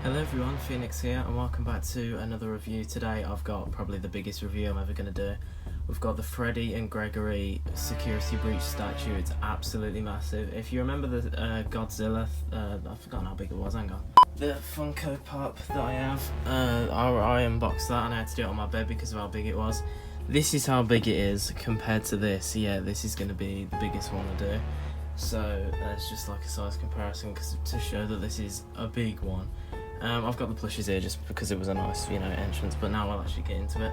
Hello everyone, Phoenix here and welcome back to another review. Today I've got probably the biggest review I'm ever going to do. We've got the Freddy and Gregory security breach statue. It's absolutely massive. If you remember the Godzilla, I've forgotten how big it was, hang on. The Funko Pop that I have, I unboxed that and I had to do it on my bed because of how big it was. This is how big it is compared to this. Yeah, this is going to be the biggest one I do. So it's just like a size comparison to show that this is a big one. I've got the plushies here just because it was a nice, entrance, but now I'll actually get into it.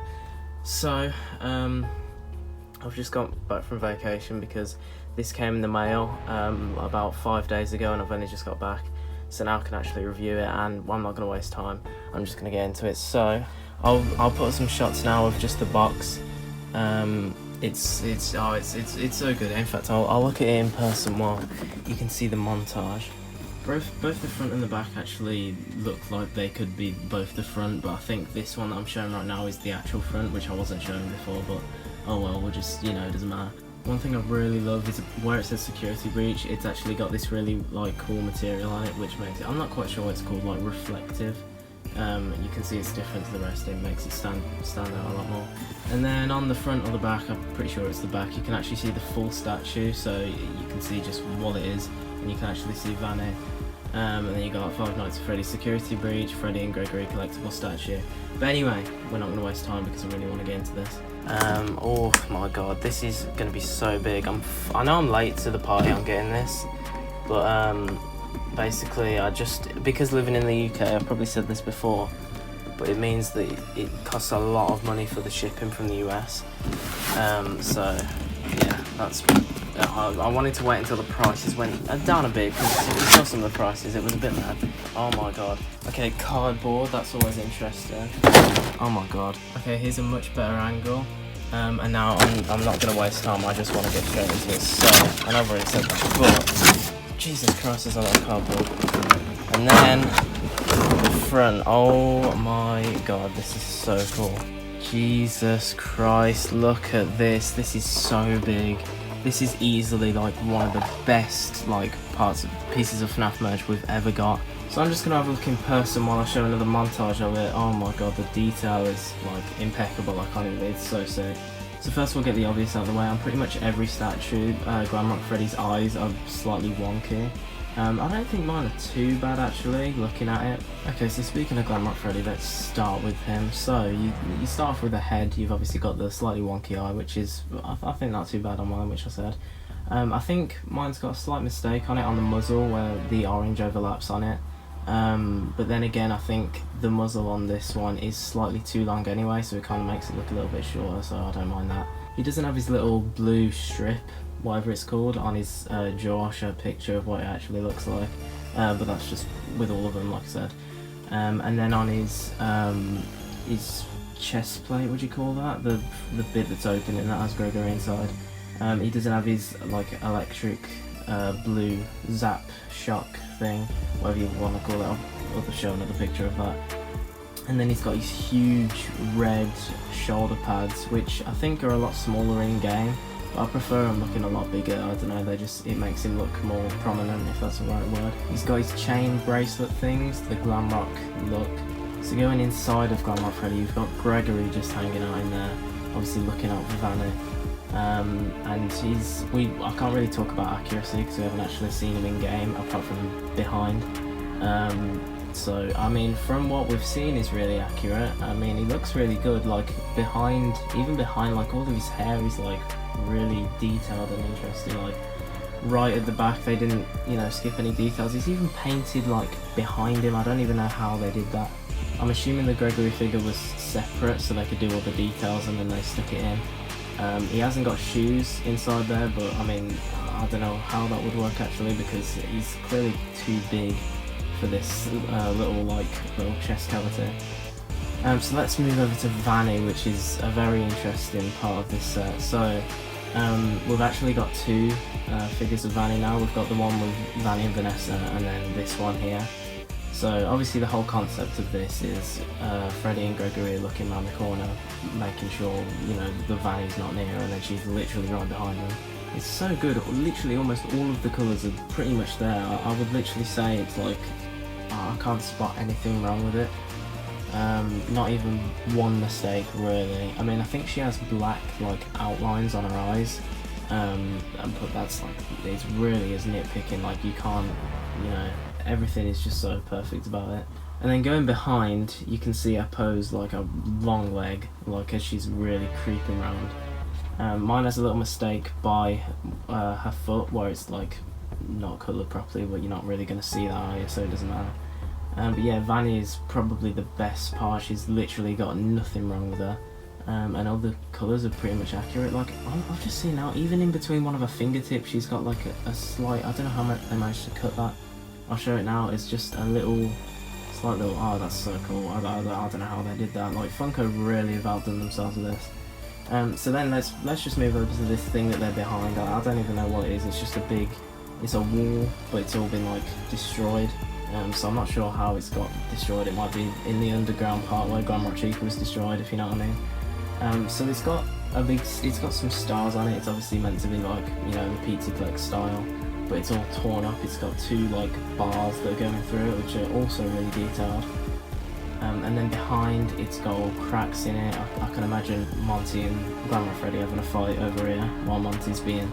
So, I've just got back from vacation because this came in the mail about 5 days ago and I've only just got back. So now I can actually review it and I'm not going to waste time. I'm just going to get into it. So, I'll put some shots now of just the box. It's so good. In fact, I'll look at it in person while you can see the montage. Both the front and the back actually look like they could be both the front, but I think this one that I'm showing right now is the actual front, which I wasn't showing before, but oh well, we'll just, it doesn't matter. One thing I really love is where it says security breach, it's actually got this really cool material on it, which makes it, I'm not quite sure what it's called, reflective. You can see it's different to the rest, it makes it stand out a lot more. And then on the front or the back, I'm pretty sure it's the back, you can actually see the full statue, so you can see just what it is, and you can actually see Vanny. And then you got Five Nights at Freddy's security breach, Freddy and Gregory collectible statue. But anyway, we're not going to waste time because I really want to get into this. Oh my god, this is going to be so big. I know I'm late to the party on getting this, but basically because living in the UK, I've probably said this before, but it means that it costs a lot of money for the shipping from the US. So yeah, that's. I wanted to wait until the prices went down a bit because we saw some of the prices, it was a bit mad. Oh my god. Okay, cardboard, that's always interesting. Oh my god. Okay, here's a much better angle. And now I'm not going to waste time, I just want to get straight into this. So, and I've already said that, but Jesus Christ, there's a lot of cardboard. And then the front, oh my god, this is so cool. Jesus Christ, look at this. This is so big. This is easily one of the best pieces of FNaF merch we've ever got. So I'm just gonna have a look in person while I show another montage of it. Oh my god, the detail is impeccable. I can't even, it's so sick. So first we'll get the obvious out of the way. On pretty much every statue, Glamrock Freddy's eyes are slightly wonky. I don't think mine are too bad actually, looking at it. Okay, so speaking of Glamrock Freddy, let's start with him. So, you start off with the head, you've obviously got the slightly wonky eye, which is, I think not too bad on mine, which I said. I think mine's got a slight mistake on it on the muzzle, where the orange overlaps on it. But then again, I think the muzzle on this one is slightly too long anyway, so it kind of makes it look a little bit shorter, so I don't mind that. He doesn't have his little blue strip, whatever it's called, on his jaw. I'll show a picture of what it actually looks like, but that's just with all of them, like I said. And then on his chest plate, would you call that? The bit that's open and that has Gregory inside. He doesn't have his electric blue zap shock thing, whatever you want to call it. I'll show another picture of that. And then he's got these huge red shoulder pads, which I think are a lot smaller in game. I prefer him looking a lot bigger, I don't know, it makes him look more prominent, if that's the right word. He's got his chain bracelet things, the Glamrock look. So going inside of Glamrock Freddy, you've got Gregory just hanging out in there, obviously looking out for Vanny. And I can't really talk about accuracy because we haven't actually seen him in game, apart from behind. So, I mean, from what we've seen is really accurate. I mean, he looks really good, even behind, all of his hair is really detailed and interesting. Right at the back, they didn't, skip any details. He's even painted behind him. I don't even know how they did that. I'm assuming the Gregory figure was separate so they could do all the details and then they stuck it in. He hasn't got shoes inside there, but I mean, I don't know how that would work actually because he's clearly too big for this little chest cavity. So let's move over to Vanny, which is a very interesting part of this set. So we've actually got two figures of Vanny now. We've got the one with Vanny and Vanessa, and then this one here. So obviously the whole concept of this is Freddy and Gregory are looking around the corner, making sure the Vanny's not near, and then she's literally right behind them. It's so good. Literally almost all of the colours are pretty much there. I would literally say it's I can't spot anything wrong with it. Not even one mistake really. I mean, I think she has black like outlines on her eyes, but that's like, it really is nitpicking. Like you can't, you know, everything is just so perfect about it. And then going behind, you can see her pose like a long leg, like as she's really creeping around. Mine has a little mistake by her foot, where it's like not coloured properly, but you're not really going to see that, are you? So it doesn't matter. But yeah, Vanny is probably the best part. She's literally got nothing wrong with her, and all the colours are pretty much accurate. Like I've just seen now, even in between one of her fingertips, she's got like a slight, I don't know how much they managed to cut that. I'll show it now. It's just a little, slight little, oh that's so cool. I don't know how they did that. Like Funko really have outdone themselves with this. So then let's just move over to this thing that they're behind. I don't even know what it is. It's just a big, it's a wall, but it's all been like destroyed. So I'm not sure how it's got destroyed. It might be in the underground part where Glamrock was destroyed, if you know what I mean. So it's got a big, it's got some stars on it. It's obviously meant to be like, you know, the Pizzaplex style, but it's all torn up. It's got two like bars that are going through it, which are also really detailed. And then behind, it's got all cracks in it. I can imagine Monty and Glamrock Freddy having a fight over here while Monty's being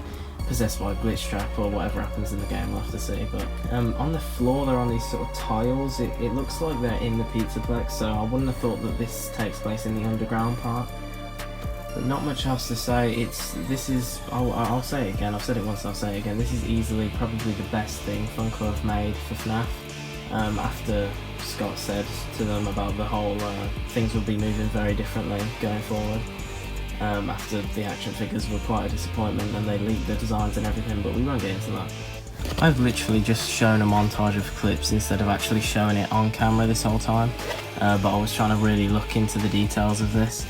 possessed by a glitch trap, or whatever happens in the game, we'll have to see. But on the floor, they're on these sort of tiles. It looks like they're in the Pizzaplex, so I wouldn't have thought that this takes place in the underground part. But not much else to say. This is, I'll say it again, I've said it once, I'll say it again, this is easily probably the best thing Funko have made for FNaF. After Scott said to them about the whole things will be moving very differently going forward. After the action figures were quite a disappointment and they leaked the designs and everything, but we won't get into that. I've literally just shown a montage of clips instead of actually showing it on camera this whole time, but I was trying to really look into the details of this.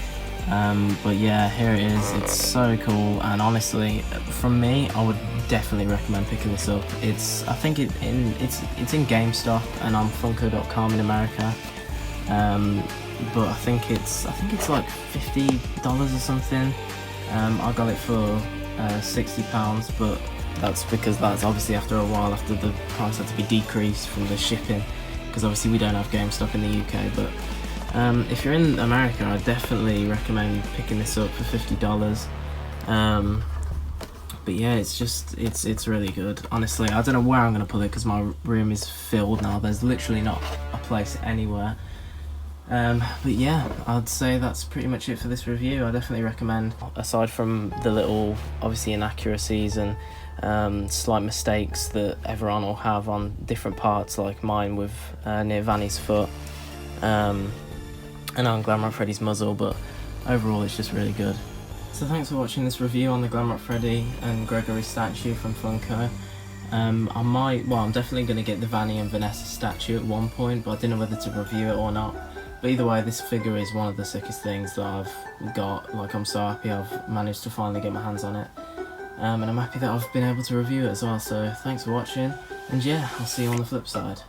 But yeah, here it is. It's so cool, and honestly, from me, I would definitely recommend picking this up. I think it's in GameStop and on Funko.com in America. But I think it's like $50 or something. I got it for £60, but that's because that's obviously after a while, after the price had to be decreased from the shipping, because obviously we don't have GameStop in the UK. But if you're in America, I definitely recommend picking this up for $50. But yeah, it's really good. Honestly, I don't know where I'm gonna put it because my room is filled now. There's literally not a place anywhere. But yeah, I'd say that's pretty much it for this review. I definitely recommend, aside from the little, obviously, inaccuracies and slight mistakes that everyone will have on different parts, like mine with near Vanny's foot, and on Glamrock Freddy's muzzle, but overall it's just really good. So thanks for watching this review on the Glamrock Freddy and Gregory statue from Funko. I'm definitely going to get the Vanny and Vanessa statue at one point, but I didn't know whether to review it or not. But either way, this figure is one of the sickest things that I've got. Like, I'm so happy I've managed to finally get my hands on it. And I'm happy that I've been able to review it as well. So thanks for watching, and yeah, I'll see you on the flip side.